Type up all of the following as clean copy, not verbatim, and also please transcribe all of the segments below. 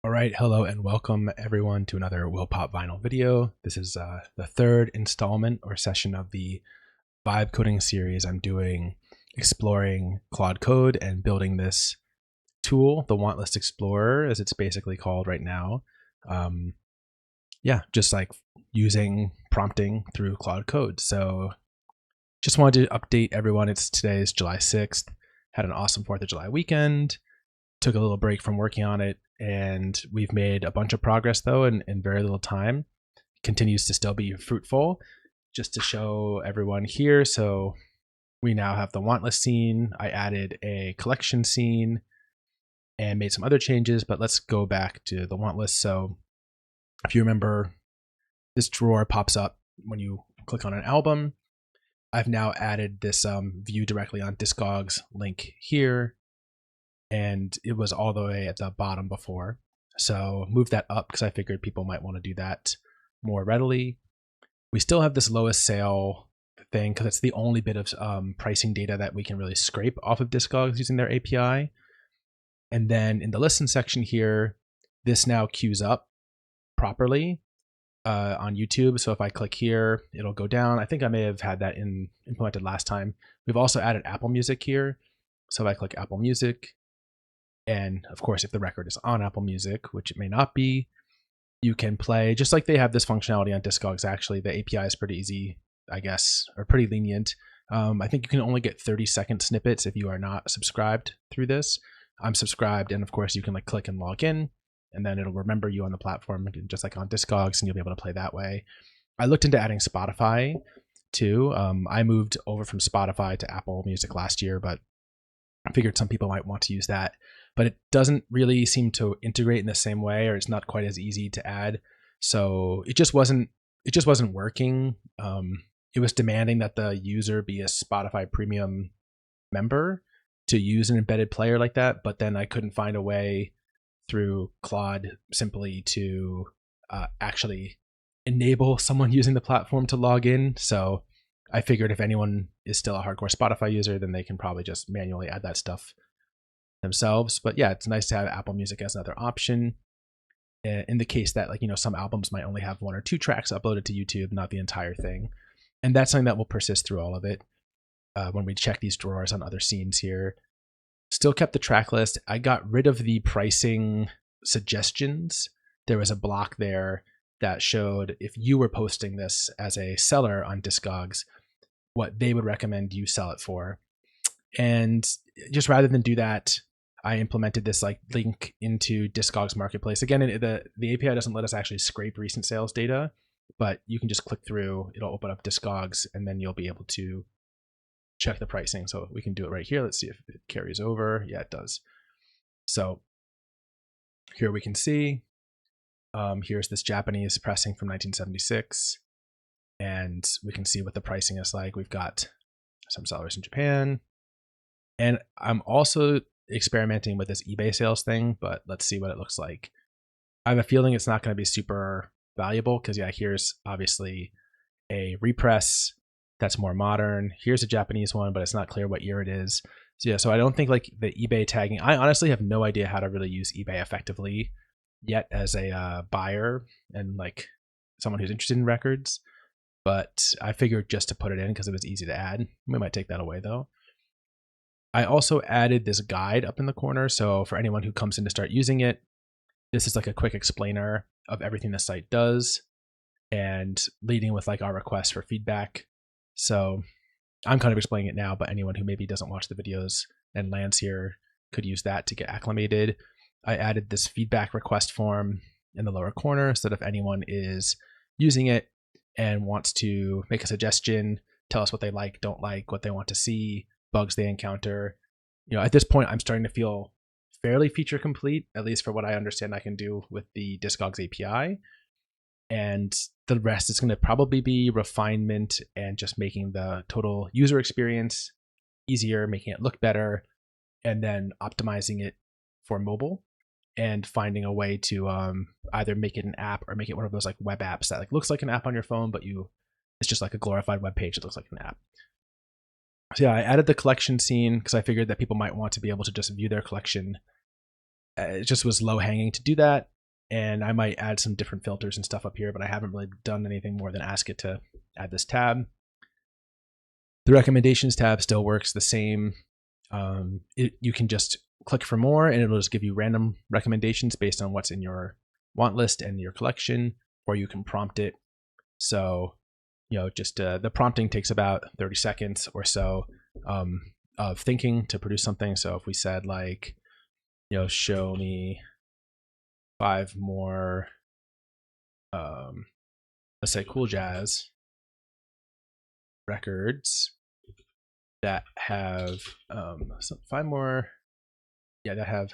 All right, hello and welcome everyone to another Willpop Vinyl video. This is the third installment or session of the vibe coding series I'm doing, exploring Claude Code and building this tool, the Want List Explorer, as it's basically called right now. Just like using prompting through Claude Code. So just wanted to update everyone. Today's July 6th. Had an awesome 4th of July weekend. Took a little break from working on it, and we've made a bunch of progress though in very little time. Continues to still be fruitful. Just to show everyone here, so we now have the want list scene. I added a collection scene and made some other changes, but let's go back to the want list. So if you remember, this drawer pops up when you click on an album. I've now added this view directly on Discogs link here, and it was all the way at the bottom before. So move that up because I figured people might want to do that more readily. We still have this lowest sale thing because it's the only bit of pricing data that we can really scrape off of Discogs using their API. And then in the listen section here, this now queues up properly on YouTube. So if I click here, it'll go down. I think I may have had that implemented last time. We've also added Apple Music here. So if I click Apple Music, and of course, if the record is on Apple Music, which it may not be, you can play, just like they have this functionality on Discogs. Actually, the API is pretty easy, I guess, or pretty lenient. I think you can only get 30-second snippets if you are not subscribed through this. I'm subscribed, and of course, you can like click and log in, and then it'll remember you on the platform, just like on Discogs, and you'll be able to play that way. I looked into adding Spotify too. I moved over from Spotify to Apple Music last year, but I figured some people might want to use that, but it doesn't really seem to integrate in the same way, or it's not quite as easy to add. So it just wasn't working. It was demanding that the user be a Spotify premium member to use an embedded player like that, but then I couldn't find a way through Claude simply to actually enable someone using the platform to log in. So I figured if anyone is still a hardcore Spotify user, then they can probably just manually add that stuff themselves. But yeah, it's nice to have Apple Music as another option in the case that, like, some albums might only have 1 or 2 tracks uploaded to YouTube, not the entire thing. And that's something that will persist through all of it when we check these drawers on other scenes here. Still kept the track list. I got rid of the pricing suggestions. There was a block there that showed if you were posting this as a seller on Discogs, what they would recommend you sell it for. And just rather than do that, I implemented this like link into Discogs Marketplace. Again, the API doesn't let us actually scrape recent sales data, but you can just click through, it'll open up Discogs, and then you'll be able to check the pricing. So we can do it right here. Let's see if it carries over. Yeah, it does. So here we can see, here's this Japanese pressing from 1976. And we can see what the pricing is like. We've got some sellers in Japan. And I'm also experimenting with this eBay sales thing, but let's see what it looks like. I have a feeling it's not going to be super valuable because, yeah, here's obviously a repress that's more modern. Here's a Japanese one, but it's not clear what year it is. So yeah, so I don't think like the eBay tagging, I honestly have no idea how to really use eBay effectively yet as a buyer and like someone who's interested in records. But I figured just to put it in because it was easy to add. We might take that away though. I also added this guide up in the corner. So for anyone who comes in to start using it, this is like a quick explainer of everything the site does and leading with like our requests for feedback. So I'm kind of explaining it now, but anyone who maybe doesn't watch the videos and lands here could use that to get acclimated. I added this feedback request form in the lower corner so that if anyone is using it and wants to make a suggestion, tell us what they like, don't like, what they want to see, bugs they encounter. At this point, I'm starting to feel fairly feature complete, at least for what I understand I can do with the Discogs API. And the rest is going to probably be refinement and just making the total user experience easier, making it look better, and then optimizing it for mobile and finding a way to either make it an app or make it one of those like web apps that like looks like an app on your phone, but it's just like a glorified web page that looks like an app. So yeah, I added the collection scene because I figured that people might want to be able to just view their collection. It just was low hanging to do that. And I might add some different filters and stuff up here, but I haven't really done anything more than ask it to add this tab. The recommendations tab still works the same. You can just click for more and it'll just give you random recommendations based on what's in your want list and your collection, or you can prompt it. So, just the prompting takes about 30 seconds or so of thinking to produce something. So if we said like, show me 5 more, let's say cool jazz records that have 5 more, that have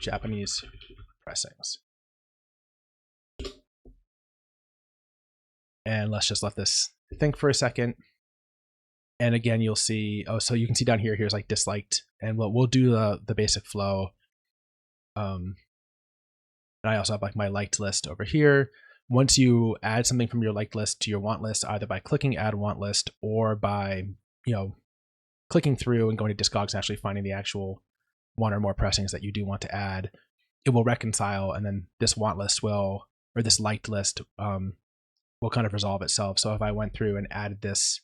Japanese pressings. And let's just let this think for a second. And again, you'll see, so you can see down here, here's like disliked, and we'll do the basic flow. And I also have like my liked list over here. Once you add something from your liked list to your want list, either by clicking add want list or by, clicking through and going to Discogs and actually finding the actual 1 or more pressings that you do want to add, it will reconcile, and then this want list or this liked list will kind of resolve itself. So if I went through and added this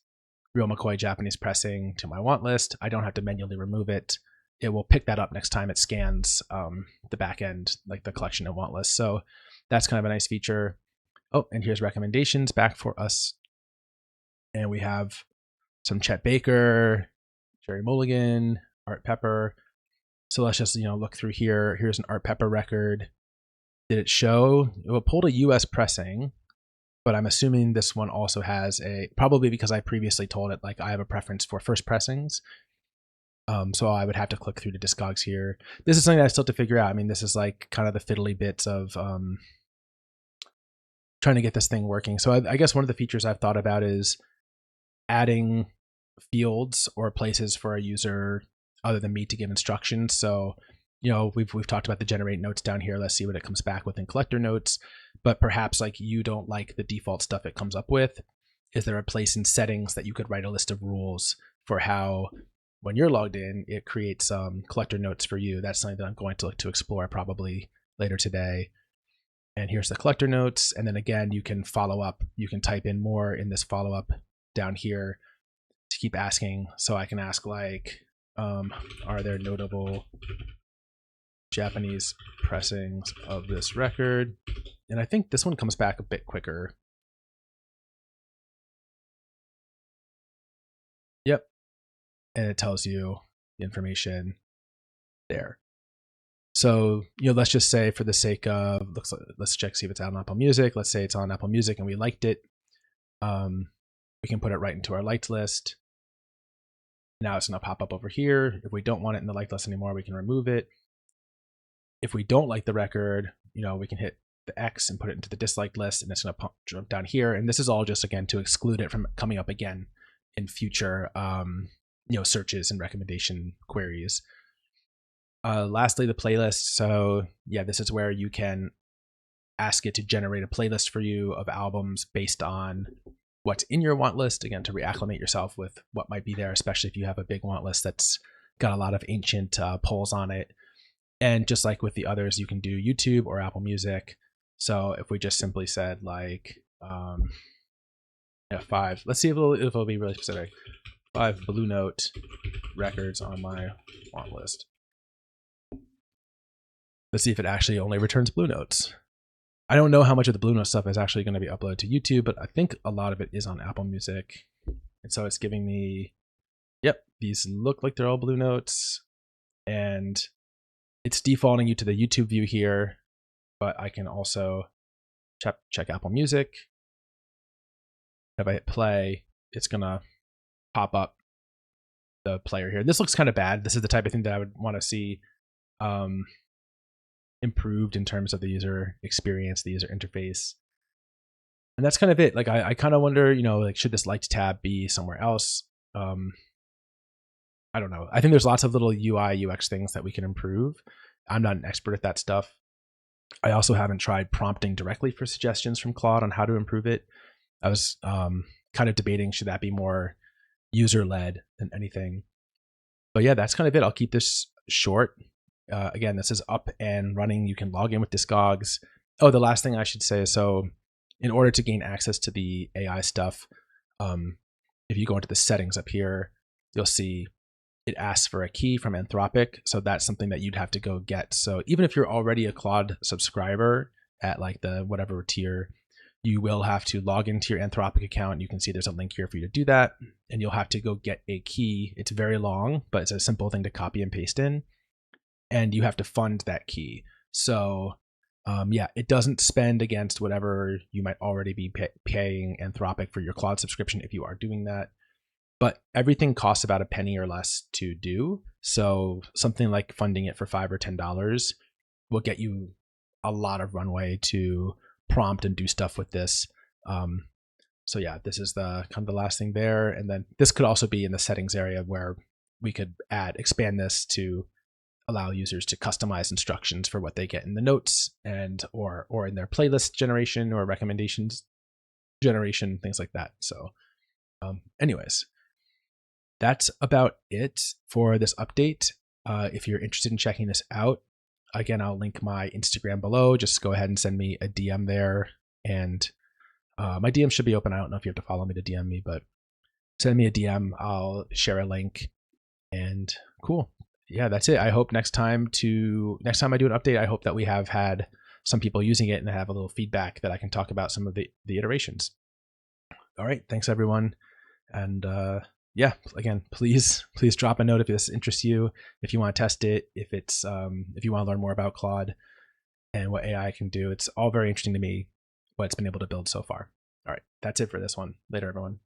Real McCoy Japanese pressing to my want list, I don't have to manually remove it. It will pick that up next time it scans the back end, like the collection and want list. So that's kind of a nice feature. Oh, and here's recommendations back for us. And we have some Chet Baker, Jerry Mulligan, Art Pepper. So let's just, look through here. Here's an Art Pepper record. Did it show? It pulled a US pressing, but I'm assuming this one also has probably because I previously told it, like, I have a preference for first pressings. So I would have to click through to Discogs here. This is something that I still have to figure out. I mean, this is like kind of the fiddly bits of trying to get this thing working. So I guess one of the features I've thought about is adding fields or places for a user other than me to give instructions. So, we've talked about the generate notes down here. Let's see what it comes back with in collector notes. But perhaps like you don't like the default stuff it comes up with. Is there a place in settings that you could write a list of rules for how, when you're logged in, it creates collector notes for you? That's something that I'm going to look to explore probably later today. And here's the collector notes. And then again, you can follow up. You can type in more in this follow up down here to keep asking. So I can ask like, are there notable Japanese pressings of this record? And I think this one comes back a bit quicker. Yep. And it tells you the information there. So, let's just say for the sake of, let's check, see if it's out on Apple Music. Let's say it's on Apple Music and we liked it. We can put it right into our liked list. Now it's going to pop up over here. If we don't want it in the liked list anymore, we can remove it. If we don't like the record, we can hit the X and put it into the disliked list, and it's going to jump down here. And this is all just, again, to exclude it from coming up again in future, searches and recommendation queries. Lastly, the playlist. So yeah, this is where you can ask it to generate a playlist for you of albums based on what's in your want list, again, to reacclimate yourself with what might be there, especially if you have a big want list that's got a lot of ancient polls on it. And just like with the others, you can do YouTube or Apple Music. So if we just simply said like 5, let's see if it'll be really specific. 5 Blue Note records on my want list. Let's see if it actually only returns Blue Notes. I don't know how much of the Blue Note stuff is actually going to be uploaded to YouTube, but I think a lot of it is on Apple Music. And so it's giving me, yep, these look like they're all Blue Notes. And it's defaulting you to the YouTube view here, but I can also check Apple Music. If I hit play, it's going to pop up the player here. This looks kind of bad. This is the type of thing that I would want to see improved in terms of the user experience, the user interface. And that's kind of it. Like I kind of wonder, like, should this liked tab be somewhere else? I don't know. I think there's lots of little UI, UX things that we can improve. I'm not an expert at that stuff. I also haven't tried prompting directly for suggestions from Claude on how to improve it. I was kind of debating, should that be more user-led than anything? But yeah, that's kind of it. I'll keep this short. again, this is up and running. You can log in with Discogs. Oh, the last thing I should say is, so in order to gain access to the AI stuff, if you go into the settings up here, you'll see it asks for a key from Anthropic. So that's something that you'd have to go get. So even if you're already a Claude subscriber at like the whatever tier, you will have to log into your Anthropic account. You can see there's a link here for you to do that. And you'll have to go get a key. It's very long, but it's a simple thing to copy and paste in. And you have to fund that key. So yeah, it doesn't spend against whatever you might already be paying Anthropic for your Claude subscription if you are doing that. But everything costs about a penny or less to do. So something like funding it for $5 or $10 will get you a lot of runway to prompt and do stuff with this. So yeah, this is the kind of the last thing there. And then this could also be in the settings area where we could expand this to allow users to customize instructions for what they get in the notes and or in their playlist generation or recommendations generation, things like that. So anyways, that's about it for this update. If you're interested in checking this out, again, I'll link my Instagram below. Just go ahead and send me a DM there. And my DM should be open. I don't know if you have to follow me to DM me, but send me a DM. I'll share a link. And cool. Yeah, that's it. I hope next time I do an update, I hope that we have had some people using it and have a little feedback that I can talk about some of the iterations. All right. Thanks, everyone. And yeah, again, please drop a note if this interests you, if you want to test it, if you want to learn more about Claude and what AI can do. It's all very interesting to me, what it's been able to build so far. All right, that's it for this one. Later, everyone.